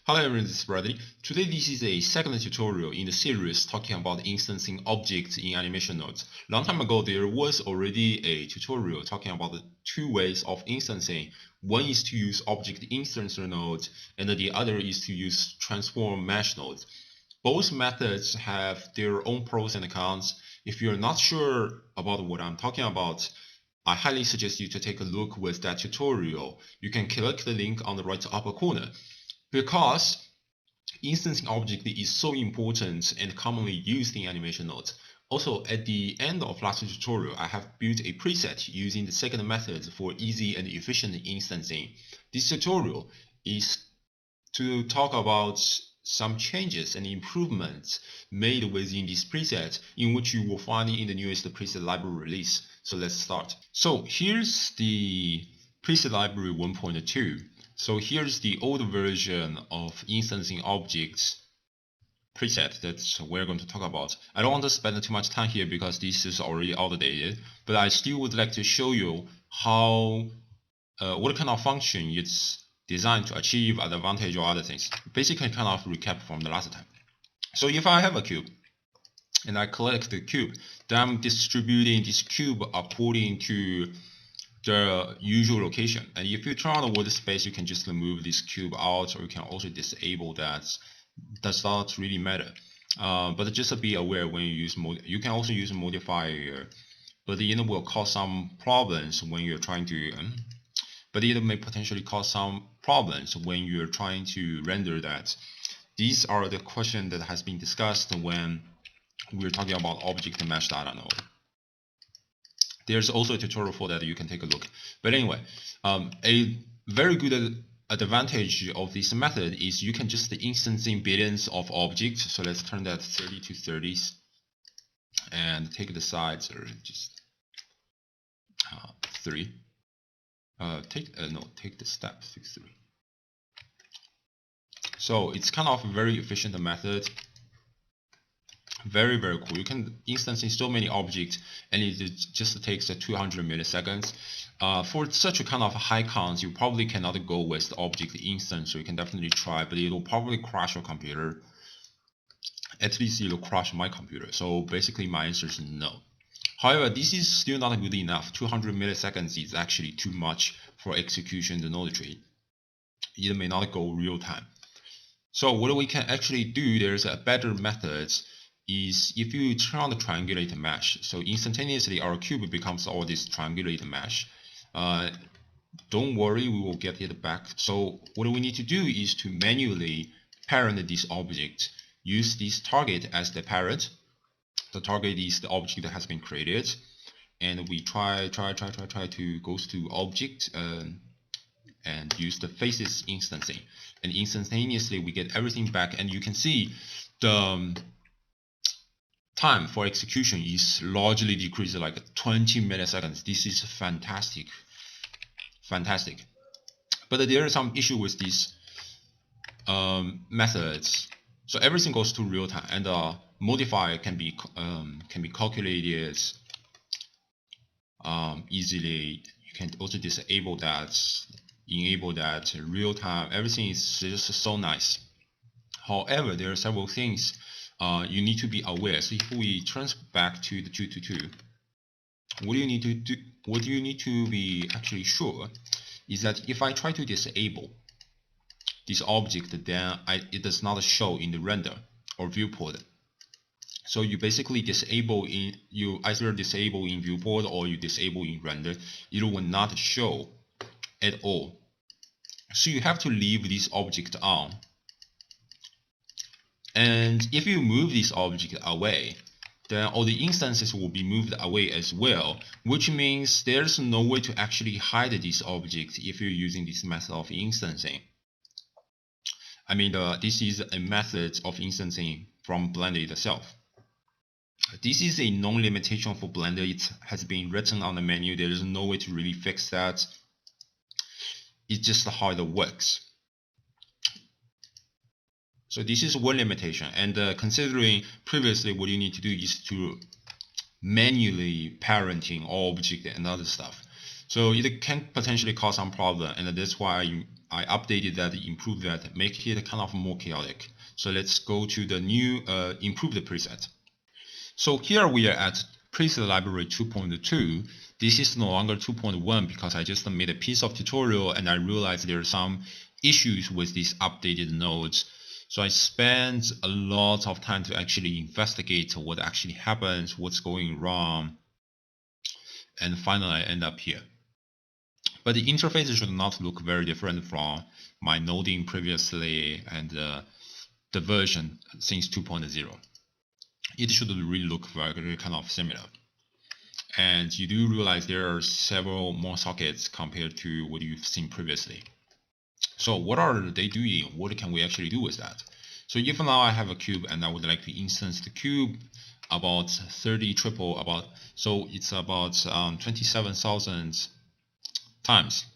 Hello everyone, this is Bradley. Today this is a second tutorial in the series talking about instancing objects in animation nodes. Long time ago there was already a tutorial talking about the two ways of instancing. One is to use object instancer node and the other is to use transform mesh nodes. Both methods have their own pros and cons. If you're not sure about what I'm talking about, I highly suggest you to take a look with that tutorial. You can click the link on the right upper corner. Because instancing object is so important and commonly used in animation nodes. Also, at the end of last tutorial, I have built a preset using the second method for easy and efficient instancing. This tutorial is to talk about some changes and improvements made within this preset, in which you will find in the newest preset library release. So let's start. So here's the preset library 1.2. So here's the old version of instancing objects preset that we're going to talk about. I don't want to spend too much time here because this is already outdated, but I still would like to show you how what kind of function it's designed to achieve advantage or other things. Basically kind of recap from the last time. So if I have a cube and I collect the cube, then I'm distributing this cube according to the usual location. And if you turn on the world space, you can just move this cube out, or you can also disable that. Does not really matter. But just be aware when you use you can also use a modifier, but it will cause some problems when you're trying to. But it may potentially cause some problems when you're trying to render that. These are the questions that has been discussed when we're talking about object mesh data node. There's also a tutorial for that you can take a look. But anyway, a very good advantage of this method is you can just instancing billions of objects. So let's turn that 30 to 30s and take the sides, or just 3. Take the step 6 3. So it's kind of a very efficient method. Very cool. You can instance in so many objects, and it just takes 200 milliseconds. For such a kind of high counts, you probably cannot go with the object instance, so you can definitely try, but it will probably crash your computer. At least it will crash my computer. So basically my answer is no. However, this is still not good enough. 200 milliseconds is actually too much for execution in the node tree. It may not go real time. So what we can actually do, there's a better method, is if you turn on the triangulate mesh. So instantaneously our cube becomes all this triangulate mesh. Don't worry, we will get it back. So what we need to do is to manually parent this object. Use this target as the parent. The target is the object that has been created, and we try to go to object and use the faces instancing, and instantaneously we get everything back. And you can see the time for execution is largely decreased, like 20 milliseconds. This is fantastic. But there is some issue with these methods. So everything goes to real time, and modifier can be calculated easily. You can also disable that, enable that real time. Everything is just so nice. However, there are several things you need to be aware. So if we turn back to the 222, what do you need to do? What you need to be actually sure is that if I try to disable this object, then it does not show in the render or viewport. So you basically you either disable in viewport or you disable in render. It will not show at all. So you have to leave this object on. And if you move this object away, then all the instances will be moved away as well, which means there's no way to actually hide this object if you're using this method of instancing. I mean, this is a method of instancing from Blender itself. This is a known limitation for Blender. It has been written on the menu. There is no way to really fix that. It's just how it works. So this is one limitation. And considering previously what you need to do is to manually parenting object and other stuff. So it can potentially cause some problem, and that's why I updated that, improved that, make it kind of more chaotic. So let's go to the new improved preset. So here we are at preset library 2.2. This is no longer 2.1 because I just made a piece of tutorial and I realized there are some issues with these updated nodes. So I spent a lot of time to actually investigate what actually happens, what's going wrong, and finally I end up here. But the interface should not look very different from my noding previously and the version since 2.0. It should really look very kind of similar. And you do realize there are several more sockets compared to what you've seen previously. So what are they doing? What can we actually do with that? So if now I have a cube and I would like to instance the cube about 30 triple about, so it's about 27,000 times,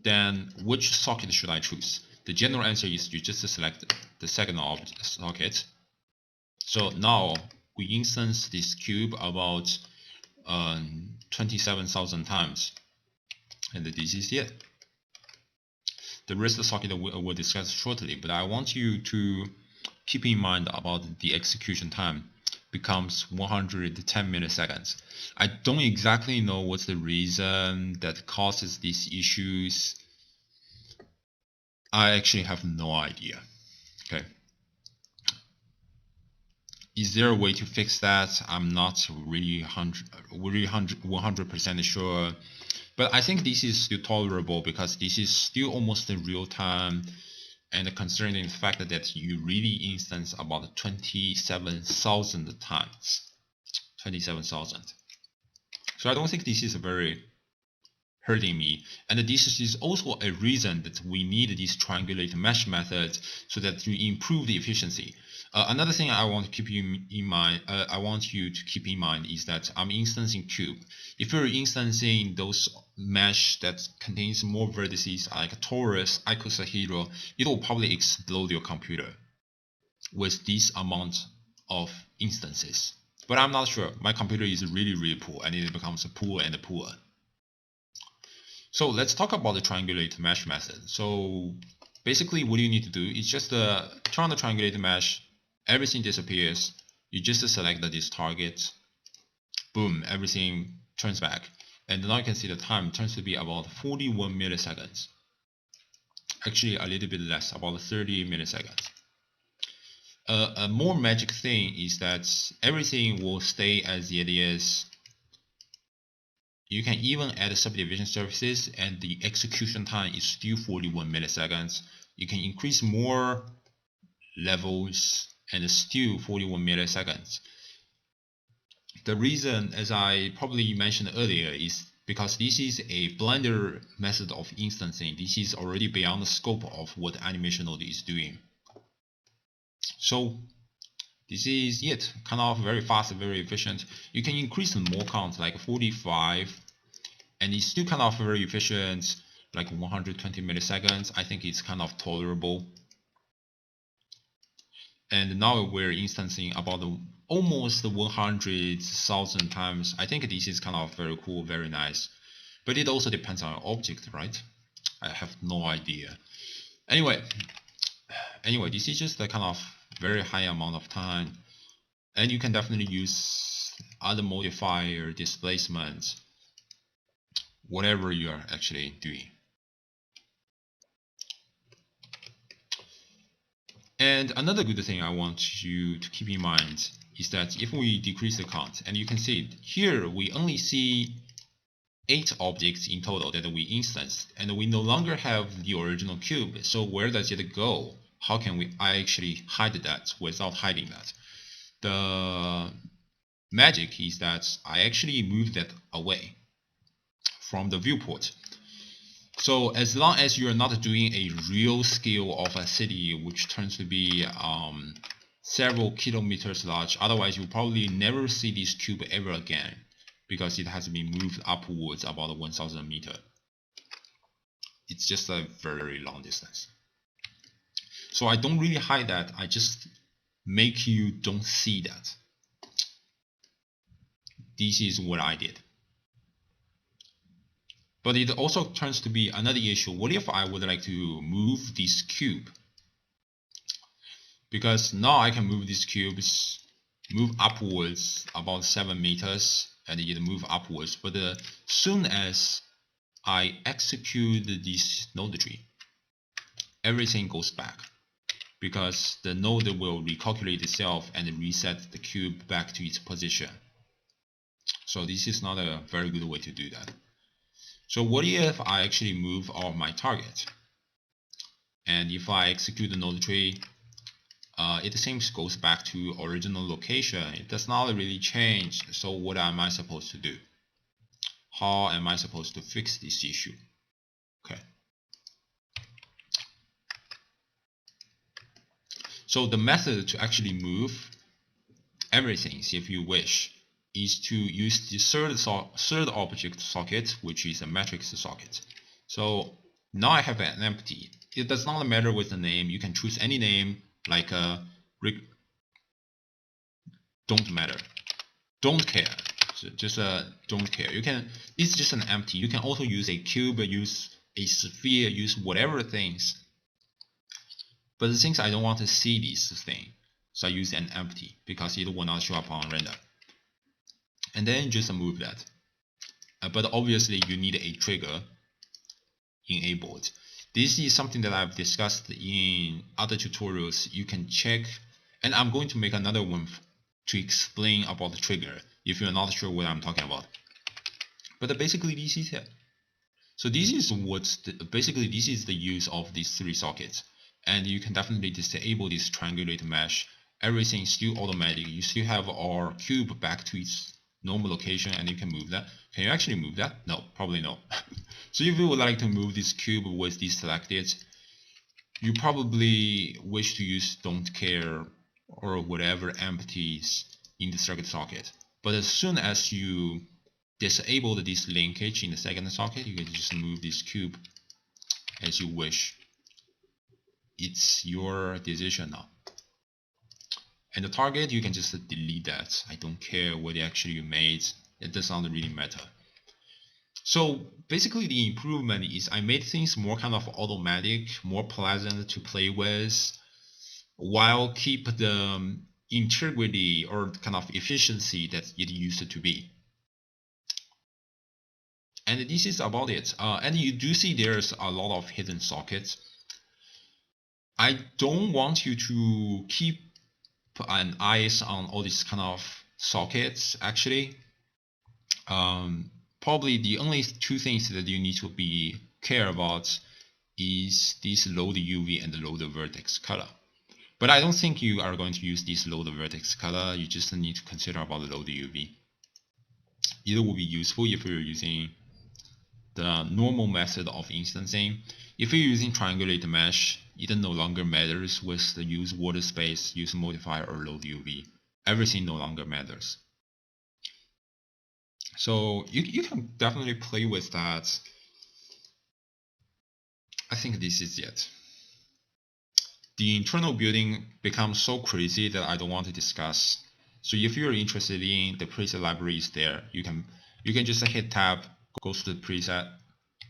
then which socket should I choose? The general answer is you just select the second socket. So now we instance this cube about 27,000 times, and this is it. The rest of the socket we'll discuss shortly, but I want you to keep in mind about the execution time becomes 110 milliseconds. I don't exactly know what's the reason that causes these issues. I actually have no idea. Okay. Is there a way to fix that? I'm not really 100% sure. But I think this is still tolerable because this is still almost in real time, and considering the fact that you really instance about 27,000 times. 27,000. So I don't think this is very hurting me. And this is also a reason that we need this triangulate mesh method so that to improve the efficiency. Another thing I want to keep you in mind, is that I'm instancing cube. If you're instancing those mesh that contains more vertices like a torus, icosahedral, it will probably explode your computer with this amount of instances. But I'm not sure. My computer is really poor, and it becomes poorer and poorer. So let's talk about the triangulate mesh method. So basically what you need to do is just turn on the triangulate mesh, everything disappears, you just select this target, boom, everything turns back. And now you can see the time turns to be about 41 milliseconds. Actually a little bit less, about 30 milliseconds. A more magic thing is that everything will stay as it is. You can even add subdivision services and the execution time is still 41 milliseconds. You can increase more levels and still 41 milliseconds. The reason, as I probably mentioned earlier, is because this is a Blender method of instancing. This is already beyond the scope of what animation node is doing. So this is it, kind of very fast, very efficient. You can increase the more count like 45. And it's still kind of very efficient, like 120 milliseconds. I think it's kind of tolerable. And now we're instancing about almost 100,000 times. I think this is kind of very cool, very nice. But it also depends on your object, right? I have no idea. Anyway, this is just a kind of very high amount of time. And you can definitely use other modifier, displacement, whatever you are actually doing. And another good thing I want you to keep in mind is that if we decrease the count, and you can see here we only see 8 objects in total that we instanced, and we no longer have the original cube. So where does it go? How can I actually hide that without hiding that? The magic is that I actually moved that away from the viewport. So as long as you're not doing a real scale of a city, which turns to be several kilometers large, otherwise you'll probably never see this cube ever again because it has been moved upwards about 1,000 meters. It's just a very long distance. So I don't really hide that, I just make you don't see that. This is what I did. But it also turns to be another issue. What if I would like to move this cube? Because now I can move these cubes, move upwards about 7 meters, and it move upwards. But soon as I execute this node tree, everything goes back, because the node will recalculate itself and reset the cube back to its position. So this is not a very good way to do that. So what if I actually move all my target? And if I execute the node tree, it seems goes back to original location. It does not really change. So what am I supposed to do? How am I supposed to fix this issue? Okay. So the method to actually move everything, if you wish, is to use the third object socket, which is a matrix socket. So now I have an empty. It does not matter with the name. You can choose any name, like don't matter, don't care. So just don't care. You can. It's just an empty. You can also use a cube, use a sphere, use whatever things. But the things I don't want to see this thing, so I use an empty because it will not show up on render. And then just move that. But obviously you need a trigger enabled. This is something that I've discussed in other tutorials. You can check, and I'm going to make another one to explain about the trigger if you're not sure what I'm talking about. But basically this is it. So this is basically this is the use of these 3 sockets, and you can definitely disable this triangulate mesh. Everything is still automatic. You still have our cube back to its normal location, and you can move that. Can you actually move that? No, probably no. So if you would like to move this cube with this selected, you probably wish to use don't care or whatever empties in the circuit socket. But as soon as you disable this linkage in the second socket, you can just move this cube as you wish. It's your decision now. And the target, you can just delete that. I don't care what actually you made. It does not really matter. So basically the improvement is I made things more kind of automatic, more pleasant to play with, while keep the integrity or kind of efficiency that it used to be. And this is about it. And you do see there's a lot of hidden sockets. I don't want you to keep an eyes on all these kind of sockets actually. Probably the only 2 things that you need to be care about is this load UV and the load vertex color. But I don't think you are going to use this load vertex color. You just need to consider about the load UV. It will be useful if you're using the normal method of instancing. If you're using triangulate mesh, it no longer matters with the use water space, use modifier, or load UV. Everything no longer matters. So you can definitely play with that. I think this is it. The internal building becomes so crazy that I don't want to discuss. So if you're interested in the preset library is there, you can just hit tab, go to the preset,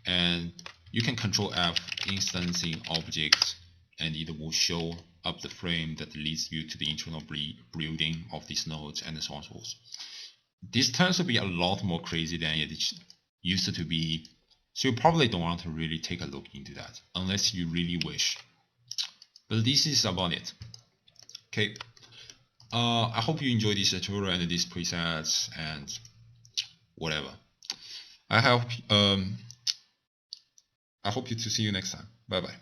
and you can control F instancing objects, and it will show up the frame that leads you to the internal building of these nodes and so on and so forth. This turns to be a lot more crazy than it used to be, so you probably don't want to really take a look into that unless you really wish. But this is about it. Okay, I hope you enjoyed this tutorial and these presets and whatever. I hope you to see you next time. Bye bye.